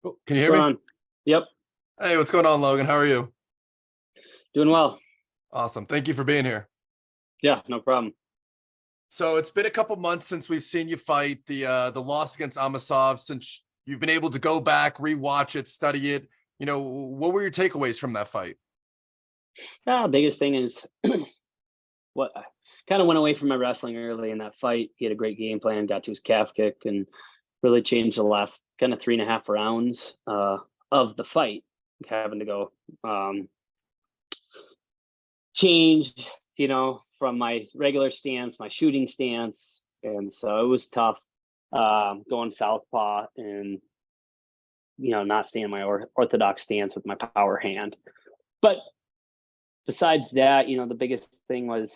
Oh, can you What's hear going me? on? Yep, Hey, what's going on, Logan? How are you? doing well. Awesome. Thank you for being here. Yeah, no problem. So it's been a couple months since we've seen you fight the loss against Amasov. Since you've been able to go back, rewatch it, study it. What were your takeaways from that fight? Biggest thing is what kind of went away from my wrestling early in that fight. He had a great game plan, got to his calf kick, and really changed the last kind of 3.5 rounds of the fight. Having to go change, from my regular stance, my shooting stance, and so it was tough going southpaw and not staying in my orthodox stance with my power hand. But besides that, the biggest thing was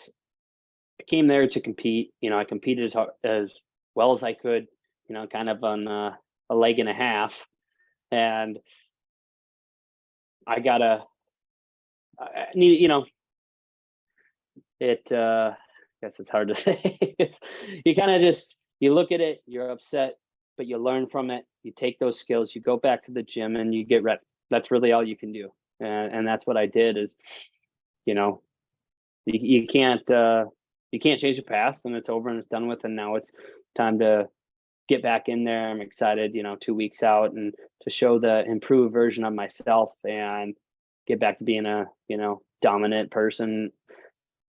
I came there to compete. I competed as well as I could, kind of on a leg and a half. And I gotta, I need, I guess it's hard to say. You kind of you look at it, you're upset, but you learn from it. You take those skills, you go back to the gym and you get ready. That's really all you can do. And that's what I did is, you know, you can't change the past, and it's over and it's done with. And now it's time to get back in there. I'm excited, 2 weeks out, and to show the improved version of myself and get back to being a, dominant person,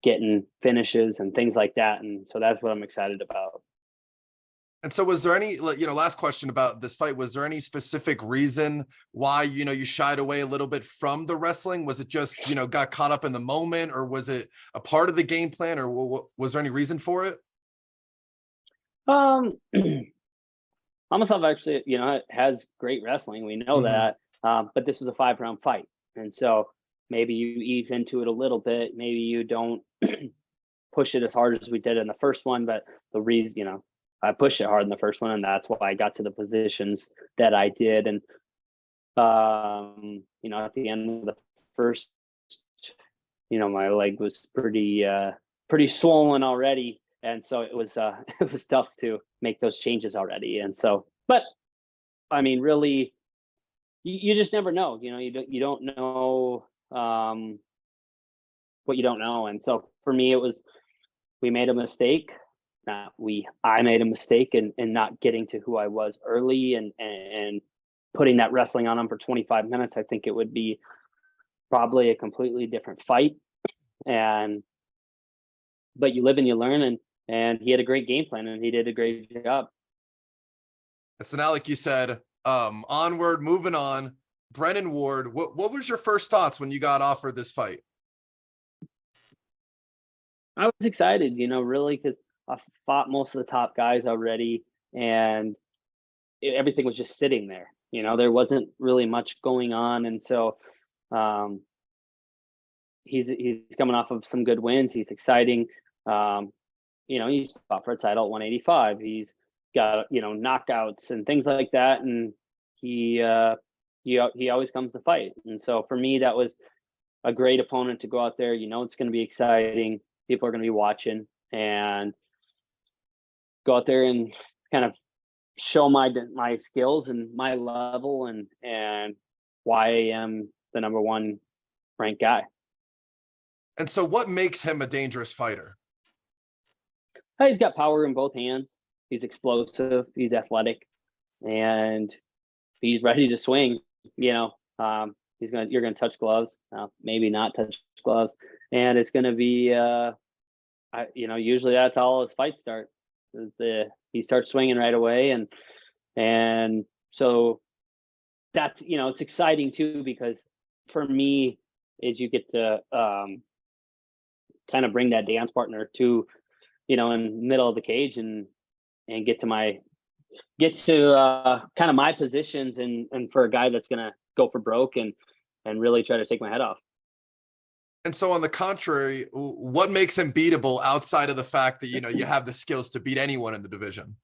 getting finishes and things like that. And so that's what I'm excited about. And so was there any, last question about this fight, was there any specific reason why, you shied away a little bit from the wrestling? Was it just, got caught up in the moment, or was it a part of the game plan, or was there any reason for it? Um, Amasov actually, has great wrestling. We know Mhm. that. But this was a 5-round fight. And so maybe you ease into it a little bit. Maybe you don't push it as hard as we did in the first one. But the reason, I pushed it hard in the first one, and that's why I got to the positions that I did. And, at the end of the first, my leg was pretty swollen already. And so it was, it was tough to make those changes already. And so, but I mean, really, you just never know. You don't know what you don't know. And so for me, it was we made a mistake. Not we, I made a mistake in not getting to who I was early and putting that wrestling on him for 25 minutes. I think it would be probably a completely different fight. And but you live and you learn, and he had a great game plan and he did a great job. So now, like you said, onward, moving on. Brennan Ward, what was your first thoughts when you got offered this fight? I was excited, really, because I fought most of the top guys already, and everything was just sitting there. There wasn't really much going on, and so um, he's coming off of some good wins. He's exciting. He's fought for a title at 185. He's got knockouts and things like that, and he always comes to fight. And so for me, that was a great opponent to go out there. It's going to be exciting. People are going to be watching, and go out there and kind of show my skills and my level and why I am the number one ranked guy. And so what makes him a dangerous fighter? He's got power in both hands. He's explosive. He's athletic, and he's ready to swing. You're gonna touch gloves, maybe not touch gloves, and it's gonna be. Usually that's how his fights start. He starts swinging right away, and so that's it's exciting too, because for me is you get to kind of bring that dance partner to in the middle of the cage and get to kind of my positions, and for a guy that's gonna go for broke and really try to take my head off. And so on the contrary, what makes him beatable outside of the fact that, you have the skills to beat anyone in the division?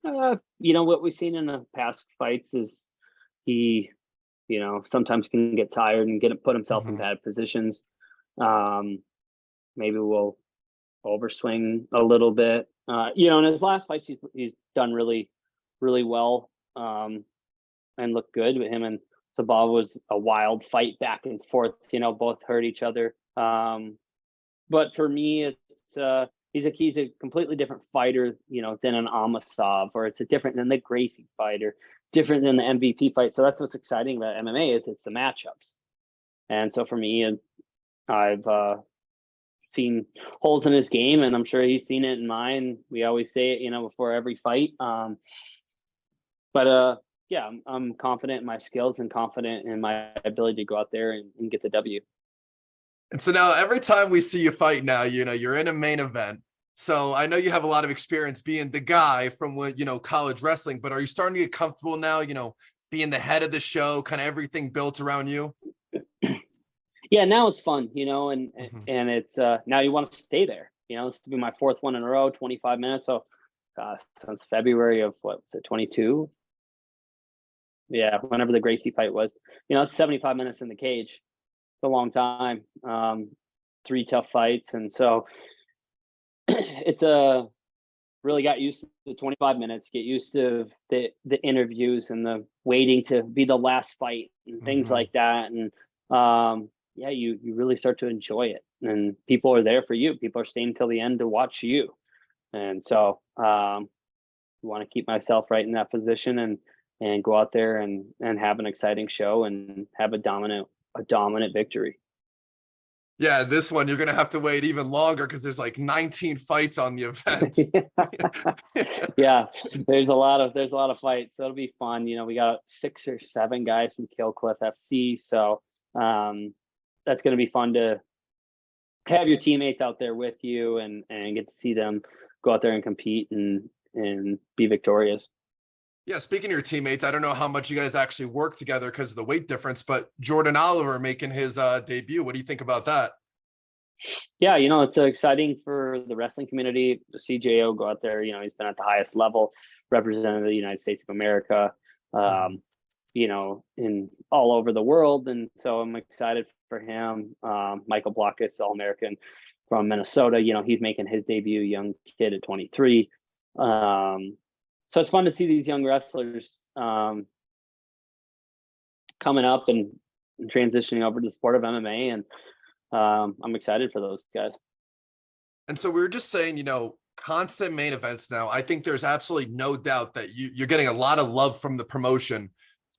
What we've seen in the past fights is he, sometimes can get tired and put himself in Mhm. bad positions. Maybe we'll overswing a little bit. In his last fights, he's done really, really well. and looked good. With him and Sabal was a wild fight back and forth. Both hurt each other. But for me, it's he's a completely different fighter, than an Amasov, or it's a different than the Gracie fighter, different than the MVP fight. So that's what's exciting about MMA is it's the matchups. And so for me, I've seen holes in his game, and I'm sure he's seen it in mine. We always say it, before every fight. But yeah, I'm confident in my skills and confident in my ability to go out there and get the W. And so now every time we see you fight now, you're in a main event. So I know you have a lot of experience being the guy from college wrestling, but are you starting to get comfortable now, being the head of the show, kind of everything built around you? Yeah, now it's fun, and it's now you want to stay there. This will be my fourth one in a row, 25 minutes. So since February of 22? Yeah, whenever the Gracie fight was, it's 75 minutes in the cage. It's a long time. 3 tough fights. And so it's really got used to the 25 minutes, get used to the interviews and the waiting to be the last fight and things like that. And yeah, you really start to enjoy it, and people are there for you. People are staying till the end to watch you. And so I want to keep myself right in that position and go out there and have an exciting show and have a dominant victory. Yeah, this one you're gonna have to wait even longer because there's like 19 fights on the event. Yeah, there's a lot of fights. So it'll be fun. We got 6 or 7 guys from Killcliff FC. So that's gonna be fun to have your teammates out there with you and get to see them go out there and compete and be victorious. Yeah, speaking of your teammates, I don't know how much you guys actually work together because of the weight difference, but Jordan Oliver making his debut. What do you think about that? Yeah, it's exciting for the wrestling community. The CJO go out there. He's been at the highest level, represented the United States of America, in all over the world. And so I'm excited for him. Michael Blockus, All-American from Minnesota. He's making his debut, young kid at 23. So it's fun to see these young wrestlers coming up and transitioning over to the sport of MMA, and I'm excited for those guys. And so we were just saying, constant main events now. I think there's absolutely no doubt that you're getting a lot of love from the promotion.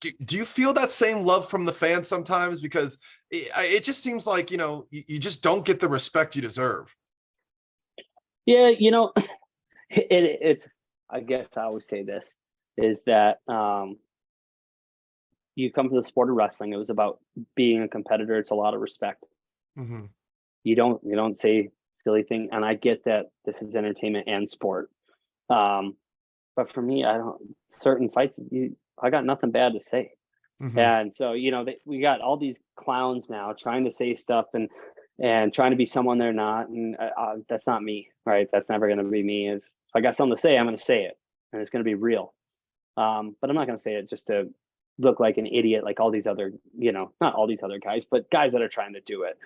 Do you feel that same love from the fans sometimes? Because it just seems like, you just don't get the respect you deserve. Yeah, it's, I guess I always say this, is that you come to the sport of wrestling. It was about being a competitor. It's a lot of respect. You don't say silly thing, and I get that this is entertainment and sport. But for me, certain fights, I got nothing bad to say. And so, we got all these clowns now trying to say stuff and trying to be someone they're not. And that's not me, right? That's never going to be me. If I got something to say, I'm going to say it, and it's going to be real. But I'm not going to say it just to look like an idiot, like all these other, not all these other guys, but guys that are trying to do it.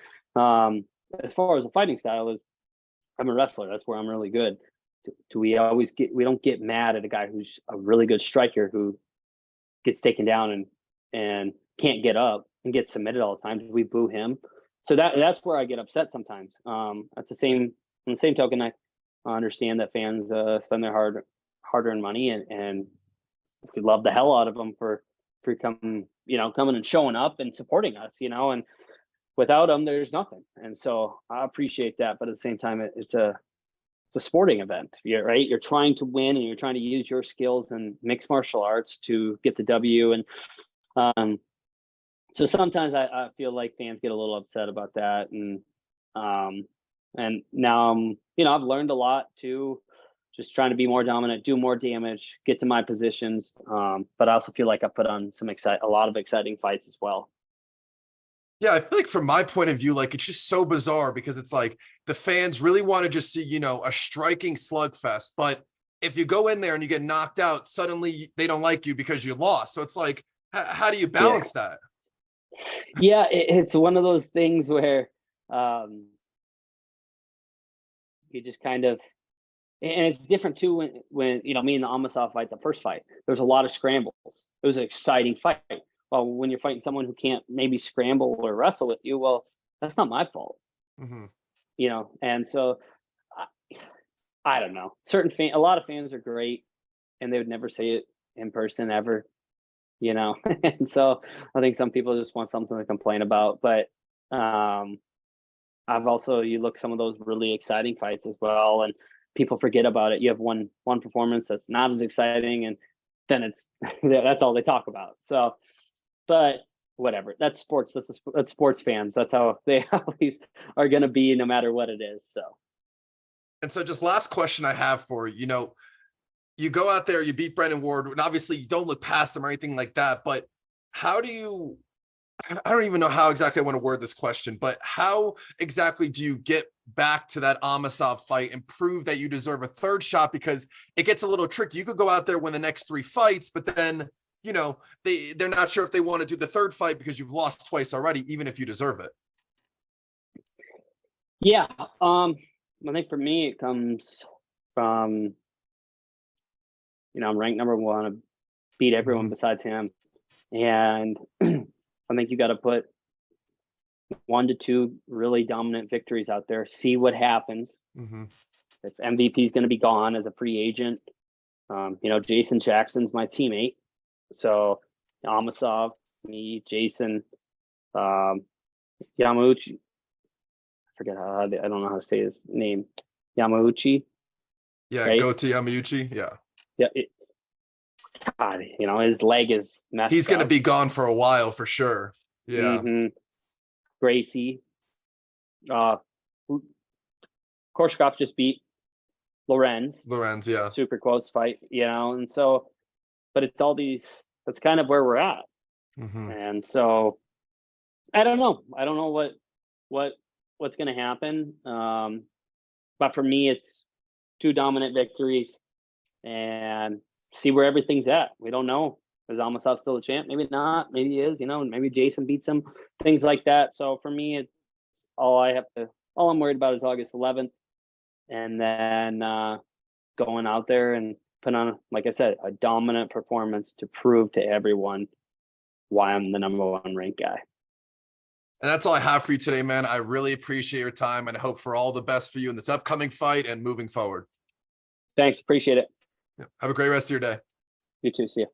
As far as the fighting style is, I'm a wrestler. That's where I'm really good. We don't get mad at a guy who's a really good striker who gets taken down and can't get up and gets submitted all the time. We boo him. So that's where I get upset sometimes. On the same token, I understand that fans spend their hard-earned money and we love the hell out of them for coming and showing up and supporting us, and without them, there's nothing. And so I appreciate that. But at the same time, it's a sporting event, right? You're trying to win and you're trying to use your skills and mixed martial arts to get the W. And so sometimes I feel like fans get a little upset about that. And now I've learned a lot too, just trying to be more dominant, do more damage, get to my positions. But I also feel like I put on a lot of exciting fights as well. Yeah, I feel like from my point of view, like it's just so bizarre because it's like the fans really want to just see, a striking slugfest. But if you go in there and you get knocked out, suddenly they don't like you because you lost. So it's like, how do you balance that? Yeah, it's one of those things where you just kind of, and it's different too when me and the Amasov fight, the first fight, there's a lot of scrambles. it was an exciting fight. Well, when you're fighting someone who can't maybe scramble or wrestle with you, well, that's not my fault, Mm-hmm. and so I don't know. A lot of fans are great, and they would never say it in person ever, and so I think some people just want something to complain about. But I've also, you look some of those really exciting fights as well, and people forget about it. You have one performance that's not as exciting, and then it's that's all they talk about. So, but whatever. That's sports. That's sports fans. That's how they always are going to be, no matter what it is. So. And so just last question I have for you, you go out there, you beat Brennan Ward, and obviously you don't look past him or anything like that, but how do you, I don't even know how exactly I want to word this question, but how exactly do you get back to that Amasov fight and prove that you deserve a third shot? Because it gets a little tricky. You could go out there, win the next 3 fights, but then, they're not sure if they want to do the third fight because you've lost twice already, even if you deserve it. Yeah. I think for me, it comes from, I'm ranked number 1, I beat everyone besides him. And I think you got to put 1 to 2 really dominant victories out there, see what happens. Mm-hmm. If MVP is going to be gone as a free agent, Jason Jackson's my teammate. So Amasov, me, Jason, Yamauchi. I forget I don't know how to say his name. Yamauchi. Yeah, right? Go to Yamauchi. Yeah. Yeah. God, his leg is messed He's going to up. be gone for a while for sure. Yeah. Mm-hmm. Gracie. Korshkov just beat Lorenz, yeah. super close fight, and so, but it's all these, that's kind of where we're at. Mm-hmm. And so I don't know what's going to happen. But for me, it's 2 dominant victories and see where everything's at. We don't know. Is Amasov still a champ? Maybe not. Maybe he is, maybe Jason beats him, things like that. So for me, it's all I'm worried about is August 11th. And then going out there and put on, like I said, a dominant performance to prove to everyone why I'm the number 1 ranked guy. And that's all I have for you today, man. I really appreciate your time and hope for all the best for you in this upcoming fight and moving forward. Thanks. Appreciate it. Have a great rest of your day. You too. See you.